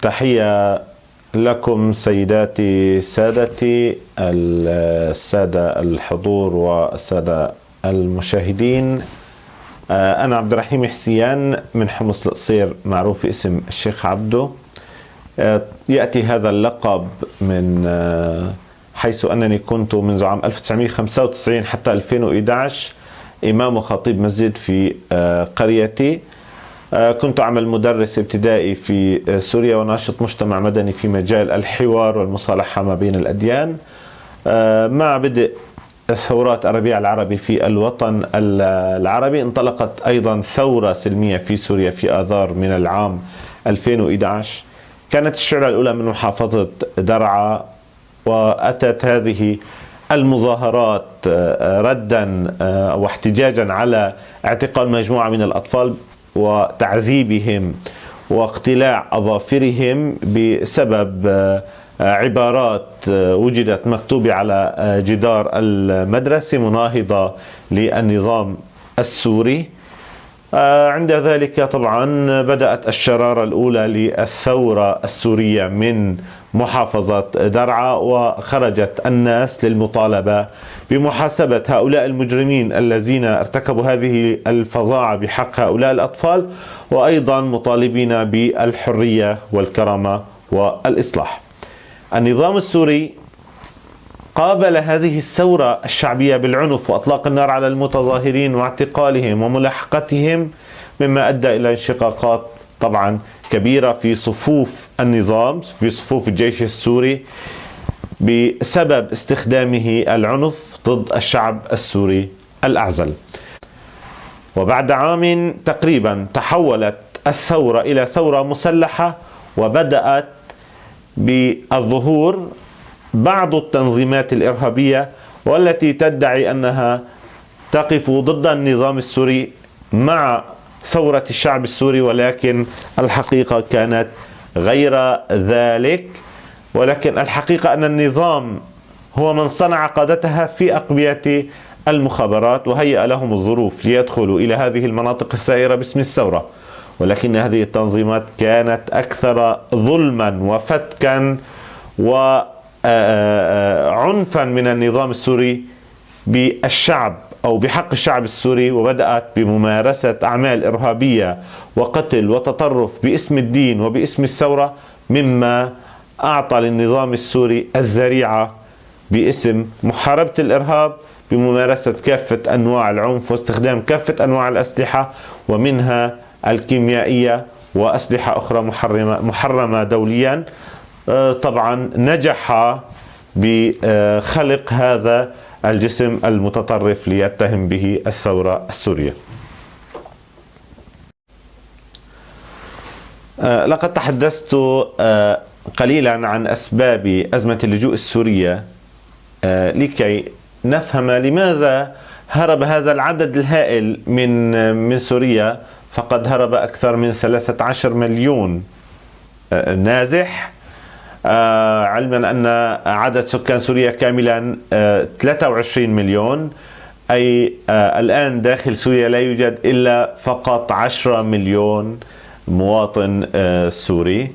تحية لكم سيداتي سادتي السادة الحضور والسادة المشاهدين. أنا عبد الرحيم حسيان من حمص القصير، معروف باسم الشيخ عبدو. يأتي هذا اللقب من حيث أنني كنت منذ عام 1995 حتى 2011 إمام وخطيب مسجد في قريتي. كنت أعمل مدرس ابتدائي في سوريا وناشط مجتمع مدني في مجال الحوار والمصالحة ما بين الأديان. مع بدء ثورات الربيع العربي في الوطن العربي انطلقت أيضا ثورة سلمية في سوريا في آذار من العام 2011. كانت الشعلة الأولى من محافظة درعا، وأتت هذه المظاهرات ردا واحتجاجا على اعتقال مجموعة من الأطفال وتعذيبهم واقتلاع أظافرهم بسبب عبارات وجدت مكتوبة على جدار المدرسة مناهضة للنظام السوري. عند ذلك طبعا بدأت الشرارة الأولى للثورة السورية من محافظة درعا، وخرجت الناس للمطالبة بمحاسبة هؤلاء المجرمين الذين ارتكبوا هذه الفظاعة بحق هؤلاء الأطفال، وأيضا مطالبين بالحرية والكرامة والإصلاح. النظام السوري قابل هذه الثورة الشعبية بالعنف وأطلاق النار على المتظاهرين واعتقالهم وملاحقتهم، مما أدى إلى انشقاقات طبعا كبيرة في صفوف النظام، في صفوف الجيش السوري، بسبب استخدامه العنف ضد الشعب السوري الأعزل. وبعد عام تقريبا تحولت الثورة إلى ثورة مسلحة، وبدأت بالظهور بعض التنظيمات الإرهابية والتي تدعي أنها تقف ضد النظام السوري مع ثورة الشعب السوري، ولكن الحقيقة كانت غير ذلك. ولكن الحقيقة أن النظام هو من صنع قادتها في أقبية المخابرات وهيأ لهم الظروف ليدخلوا إلى هذه المناطق الثائرة باسم الثورة، ولكن هذه التنظيمات كانت أكثر ظلما وفتكا وعنفا من النظام السوري بالشعب أو بحق الشعب السوري، وبدأت بممارسة أعمال إرهابية وقتل وتطرف باسم الدين وباسم الثورة، مما أعطى للنظام السوري الذريعة باسم محاربة الإرهاب بممارسة كافة أنواع العنف واستخدام كافة أنواع الأسلحة، ومنها الكيميائية وأسلحة أخرى محرمة دوليا. طبعا نجح بخلق هذا الجسم المتطرف ليتهم به الثورة السورية. لقد تحدثت قليلا عن أسباب أزمة اللجوء السورية لكي نفهم لماذا هرب هذا العدد الهائل من سوريا. فقد هرب أكثر من 13 مليون نازح، علما أن عدد سكان سوريا كاملا 23 مليون، أي الآن داخل سوريا لا يوجد إلا فقط 10 مليون مواطن سوري.